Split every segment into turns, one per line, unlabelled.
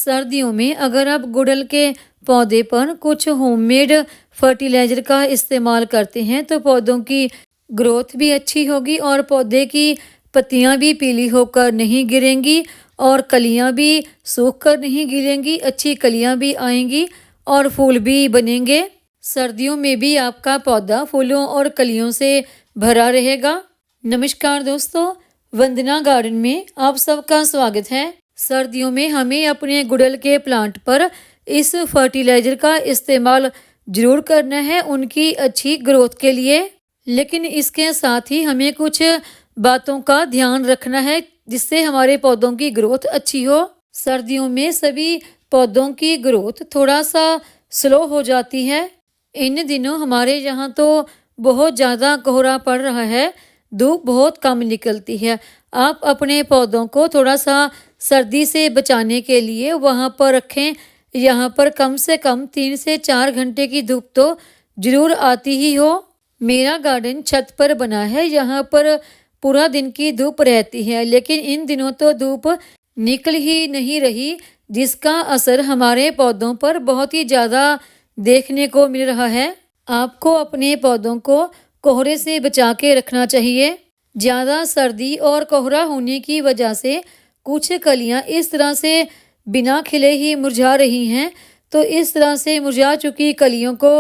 सर्दियों में अगर आप गुड़हल के पौधे पर कुछ होममेड फर्टिलाइज़र का इस्तेमाल करते हैं तो पौधों की ग्रोथ भी अच्छी होगी और पौधे की पत्तियां भी पीली होकर नहीं गिरेंगी और कलियां भी सूख कर नहीं गिरेंगी, अच्छी कलियां भी आएंगी और फूल भी बनेंगे। सर्दियों में भी आपका पौधा फूलों और कलियों से भरा रहेगा। नमस्कार दोस्तों, वंदना गार्डन में आप सबका स्वागत है। सर्दियों में हमें अपने गुड़हल के प्लांट पर इस फर्टिलाइज़र का इस्तेमाल ज़रूर करना है उनकी अच्छी ग्रोथ के लिए, लेकिन इसके साथ ही हमें कुछ बातों का ध्यान रखना है जिससे हमारे पौधों की ग्रोथ अच्छी हो। सर्दियों में सभी पौधों की ग्रोथ थोड़ा सा स्लो हो जाती है। इन दिनों हमारे यहाँ तो बहुत ज़्यादा कोहरा पड़ रहा है, धूप बहुत कम निकलती है। आप अपने पौधों को थोड़ा सा सर्दी से बचाने के लिए वहाँ पर रखें। यहाँ पर कम से कम 3 से 4 घंटे की धूप तो ज़रूर आती ही हो। मेरा गार्डन छत पर बना है, यहाँ पर पूरा दिन की धूप रहती है, लेकिन इन दिनों तो धूप निकल ही नहीं रही, जिसका असर हमारे पौधों पर बहुत ही ज़्यादा देखने को मिल रहा है। आपको अपने पौधों को कोहरे से बचा के रखना चाहिए। ज़्यादा सर्दी और कोहरा होने की वजह से कुछ कलियां इस तरह से बिना खिले ही मुरझा रही हैं, तो इस तरह से मुरझा चुकी कलियों को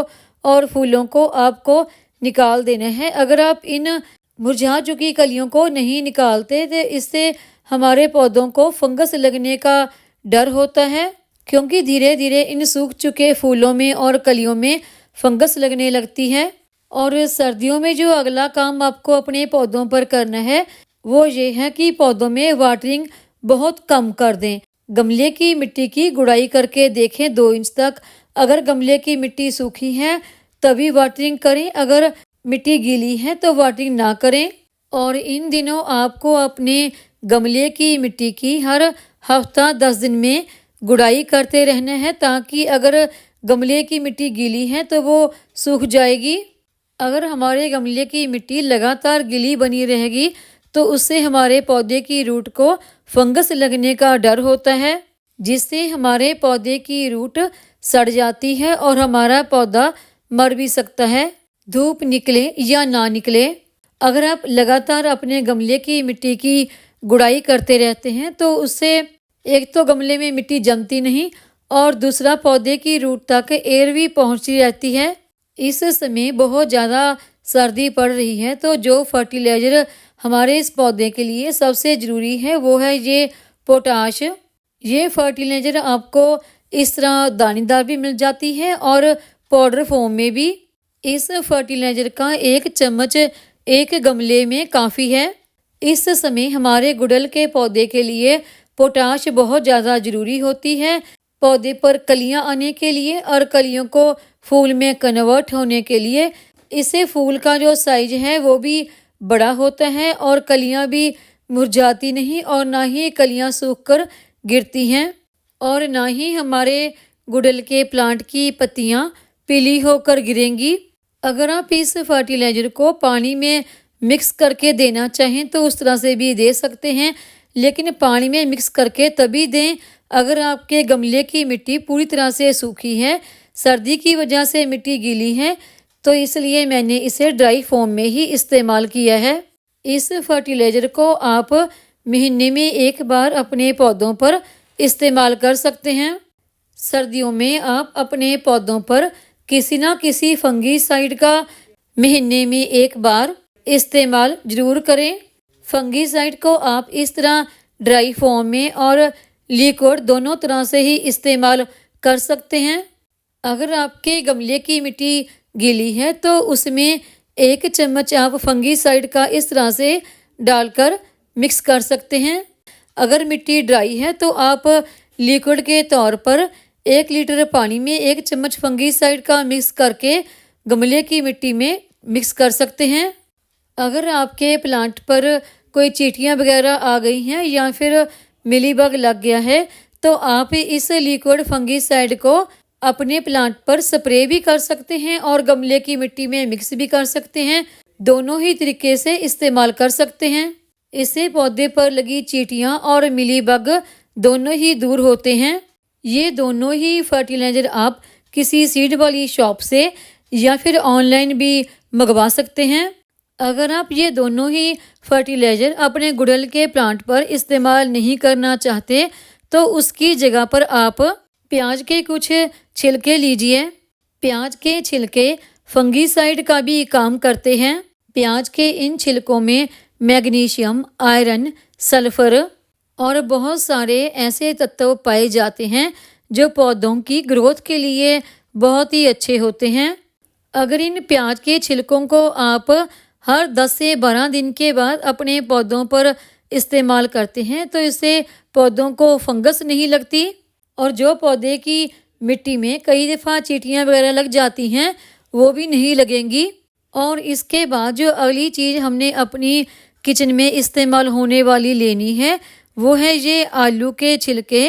और फूलों को आपको निकाल देना है। अगर आप इन मुरझा चुकी कलियों को नहीं निकालते तो इससे हमारे पौधों को फंगस लगने का डर होता है, क्योंकि धीरे धीरे इन सूख चुके फूलों में और कलियों में फंगस लगने लगती है। और सर्दियों में जो अगला काम आपको अपने पौधों पर करना है वो ये है कि पौधों में वाटरिंग बहुत कम कर दें। गमले की मिट्टी की गुड़ाई करके देखें 2 इंच तक। अगर गमले की मिट्टी सूखी है तभी वाटरिंग करें, अगर मिट्टी गीली है तो वाटरिंग ना करें। और इन दिनों आपको अपने गमले की मिट्टी की हर हफ्ता 10 दिन में गुड़ाई करते रहना है, ताकि अगर गमले की मिट्टी गीली है तो वो सूख जाएगी। अगर हमारे गमले की मिट्टी लगातार गीली बनी रहेगी तो उससे हमारे पौधे की रूट को फंगस लगने का डर होता है, जिससे हमारे पौधे की रूट सड़ जाती है और हमारा पौधा मर भी सकता है, धूप निकले या ना निकले। अगर आप लगातार अपने गमले की मिट्टी की गुड़ाई करते रहते हैं तो उससे एक तो गमले में मिट्टी जमती नहीं और दूसरा पौधे की रूट तक एयर भी पहुंचती रहती है। इस समय बहुत ज़्यादा सर्दी पड़ रही है, तो जो फर्टिलाइज़र हमारे इस पौधे के लिए सबसे ज़रूरी है वो है ये पोटाश। ये फर्टिलाइज़र आपको इस तरह दानेदार भी मिल जाती है और पाउडर फॉर्म में भी। इस फर्टिलाइज़र का 1 चम्मच एक गमले में काफ़ी है। इस समय हमारे गुड़हल के पौधे के लिए पोटाश बहुत ज़्यादा ज़रूरी होती है, पौधे पर कलियां आने के लिए और कलियों को फूल में कन्वर्ट होने के लिए। इससे फूल का जो साइज है वो भी बड़ा होता है और कलियां भी मुरझाती नहीं और ना ही कलियां सूखकर गिरती हैं और ना ही हमारे गुड़हल के प्लांट की पत्तियां पीली होकर गिरेंगी। अगर आप इस फर्टिलाइज़र को पानी में मिक्स करके देना चाहें तो उस तरह से भी दे सकते हैं, लेकिन पानी में मिक्स करके तभी दें अगर आपके गमले की मिट्टी पूरी तरह से सूखी है। सर्दी की वजह से मिट्टी गीली है तो इसलिए मैंने इसे ड्राई फॉर्म में ही इस्तेमाल किया है। इस फर्टिलाइज़र को आप महीने में 1 बार अपने पौधों पर इस्तेमाल कर सकते हैं। सर्दियों में आप अपने पौधों पर किसी ना किसी फंगीसाइड का महीने में 1 बार इस्तेमाल ज़रूर करें। फंगीसाइड को आप इस तरह ड्राई फॉर्म में और लिक्विड दोनों तरह से ही इस्तेमाल कर सकते हैं। अगर आपके गमले की मिट्टी गीली है तो उसमें 1 चम्मच आप फंगीसाइड का इस तरह से डालकर मिक्स कर सकते हैं। अगर मिट्टी ड्राई है तो आप लिक्विड के तौर पर 1 लीटर पानी में 1 चम्मच फंगीसाइड का मिक्स करके गमले की मिट्टी में मिक्स कर सकते हैं। अगर आपके प्लांट पर कोई चींटियाँ वगैरह आ गई हैं या फिर मिलीबग लग गया है तो आप इस लिक्विड फंगीसाइड को अपने प्लांट पर स्प्रे भी कर सकते हैं और गमले की मिट्टी में मिक्स भी कर सकते हैं। दोनों ही तरीके से इस्तेमाल कर सकते हैं। इससे पौधे पर लगी चींटियाँ और मिलीबग दोनों ही दूर होते हैं। ये दोनों ही फर्टिलाइज़र आप किसी सीड वाली शॉप से या फिर ऑनलाइन भी मंगवा सकते हैं। अगर आप ये दोनों ही फर्टिलाइज़र अपने गुड़हल के प्लांट पर इस्तेमाल नहीं करना चाहते तो उसकी जगह पर आप प्याज के कुछ छिलके लीजिए। प्याज के छिलके फंगीसाइड का भी काम करते हैं। प्याज के इन छिलकों में मैग्नीशियम, आयरन, सल्फर और बहुत सारे ऐसे तत्व पाए जाते हैं जो पौधों की ग्रोथ के लिए बहुत ही अच्छे होते हैं। अगर इन प्याज के छिलकों को आप हर 10 से 12 दिन के बाद अपने पौधों पर इस्तेमाल करते हैं तो इससे पौधों को फंगस नहीं लगती और जो पौधे की मिट्टी में कई दफ़ा चींटियाँ वगैरह लग जाती हैं वो भी नहीं लगेंगी। और इसके बाद जो अगली चीज़ हमने अपनी किचन में इस्तेमाल होने वाली लेनी है वो है ये आलू के छिलके।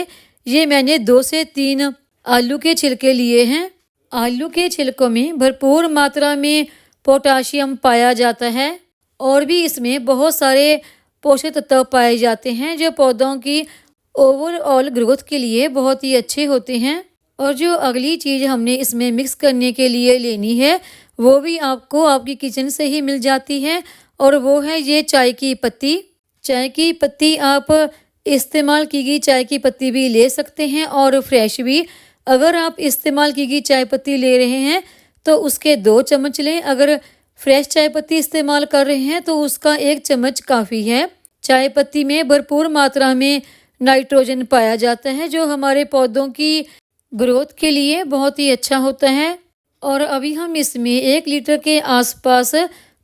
ये मैंने 2 से 3 आलू के छिलके लिए हैं। आलू के छिलकों में भरपूर मात्रा में पोटाशियम पाया जाता है और भी इसमें बहुत सारे पोषक तत्व पाए जाते हैं जो पौधों की ओवरऑल ग्रोथ के लिए बहुत ही अच्छे होते हैं। और जो अगली चीज़ हमने इसमें मिक्स करने के लिए लेनी है वो भी आपको आपकी किचन से ही मिल जाती है और वो है ये चाय की पत्ती। चाय की पत्ती आप इस्तेमाल की गई चाय की पत्ती भी ले सकते हैं और फ्रेश भी। अगर आप इस्तेमाल की गई चाय पत्ती ले रहे हैं तो उसके 2 चम्मच लें। अगर फ्रेश चाय पत्ती इस्तेमाल कर रहे हैं तो उसका 1 चम्मच काफ़ी है। चाय पत्ती में भरपूर मात्रा में नाइट्रोजन पाया जाता है जो हमारे पौधों की ग्रोथ के लिए बहुत ही अच्छा होता है। और अभी हम इसमें 1 लीटर के आसपास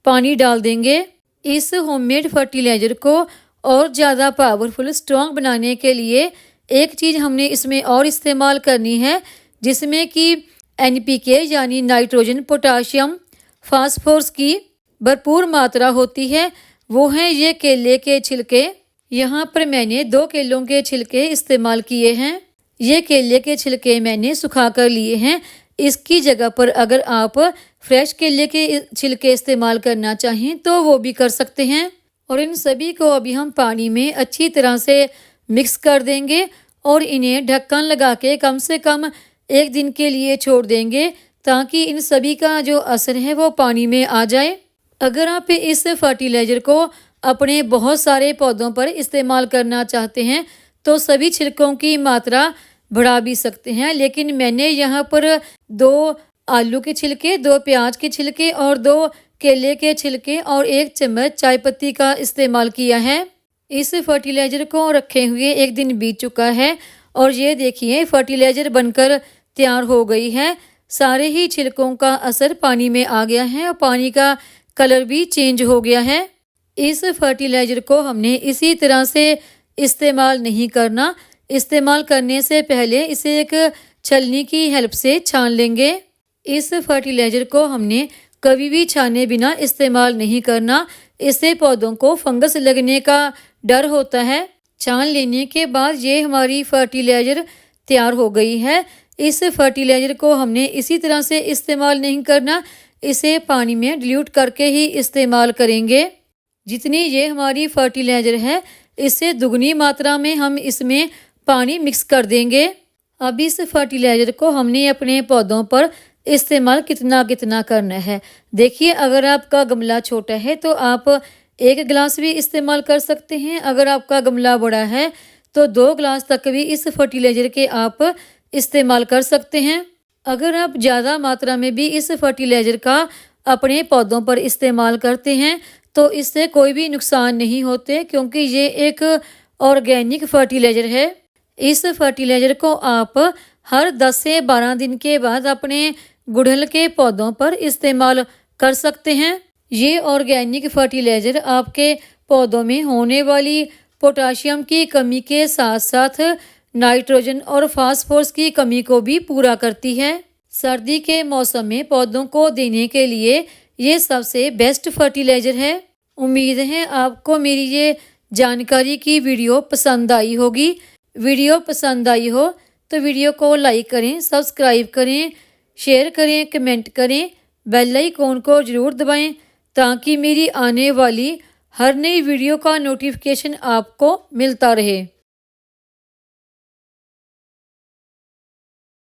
पानी डाल देंगे। इस होममेड फर्टिलाइज़र को और ज़्यादा पावरफुल स्ट्रॉन्ग बनाने के लिए एक चीज़ हमने इसमें और इस्तेमाल करनी है जिसमें कि NPK यानी नाइट्रोजन, पोटाशियम, फास्फोरस की भरपूर मात्रा होती है। वो हैं ये केले के छिलके। यहाँ पर मैंने 2 केलों के छिलके इस्तेमाल किए हैं। ये केले के छिलके मैंने सुखा कर लिए हैं। इसकी जगह पर अगर आप फ्रेश केले के छिलके इस्तेमाल करना चाहें तो वो भी कर सकते हैं। और इन सभी को अभी हम पानी में अच्छी तरह से मिक्स कर देंगे और इन्हें ढक्कन लगा के कम से कम 1 दिन के लिए छोड़ देंगे ताकि इन सभी का जो असर है वो पानी में आ जाए। अगर आप इस फर्टिलाइज़र को अपने बहुत सारे पौधों पर इस्तेमाल करना चाहते हैं तो सभी छिलकों की मात्रा बढ़ा भी सकते हैं, लेकिन मैंने यहाँ पर 2 आलू के छिलके, 2 प्याज के छिलके और 2 केले के छिलके और 1 चम्मच चाय पत्ती का इस्तेमाल किया है। इस फर्टिलाइज़र को रखे हुए 1 दिन बीत चुका है और ये देखिए फर्टिलाइज़र बनकर तैयार हो गई है। सारे ही छिलकों का असर पानी में आ गया है और पानी का कलर भी चेंज हो गया है। इस फर्टिलाइज़र को हमने इसी तरह से इस्तेमाल नहीं करना। इस्तेमाल करने से पहले इसे एक छलनी की हेल्प से छान लेंगे। इस फर्टिलाइज़र को हमने कभी भी छाने बिना इस्तेमाल नहीं करना। इससे पौधों को फंगस लगने का डर होता है। छान लेने के बाद ये हमारी फर्टिलाइज़र तैयार हो गई है। इस फर्टिलाइज़र को हमने इसी तरह से इस्तेमाल नहीं करना, इसे पानी में डिल्यूट करके ही इस्तेमाल करेंगे। जितनी ये हमारी फर्टिलाइज़र है इससे दुगनी मात्रा में हम इसमें पानी मिक्स कर देंगे। अब इस फर्टिलाइज़र को हमने अपने पौधों पर इस्तेमाल कितना कितना करना है। देखिए अगर आपका गमला छोटा है तो आप 1 गिलास भी इस्तेमाल कर सकते हैं। अगर आपका गमला बड़ा है तो 2 गिलास तक भी इस फर्टिलाइज़र के आप इस्तेमाल कर सकते हैं। अगर आप ज़्यादा मात्रा में भी इस फर्टिलाइज़र का अपने पौधों पर इस्तेमाल करते हैं तो इससे कोई भी नुकसान नहीं होते क्योंकि ये एक ऑर्गेनिक फर्टिलाइज़र है। इस फर्टिलाइज़र को आप हर 10 से 12 दिन के बाद अपने गुड़हल के पौधों पर इस्तेमाल कर सकते हैं। ये ऑर्गेनिक फर्टिलाइज़र आपके पौधों में होने वाली पोटाशियम की कमी के साथ साथ नाइट्रोजन और फास्फोरस की कमी को भी पूरा करती है। सर्दी के मौसम में पौधों को देने के लिए ये सबसे बेस्ट फर्टिलाइज़र है। उम्मीद है आपको मेरी ये जानकारी की वीडियो पसंद आई होगी। वीडियो पसंद आई हो तो वीडियो को लाइक करें, सब्सक्राइब करें, शेयर करें, कमेंट करें, बेल आइकन को ज़रूर दबाएं ताकि मेरी आने वाली हर नई वीडियो का नोटिफिकेशन आपको मिलता रहे।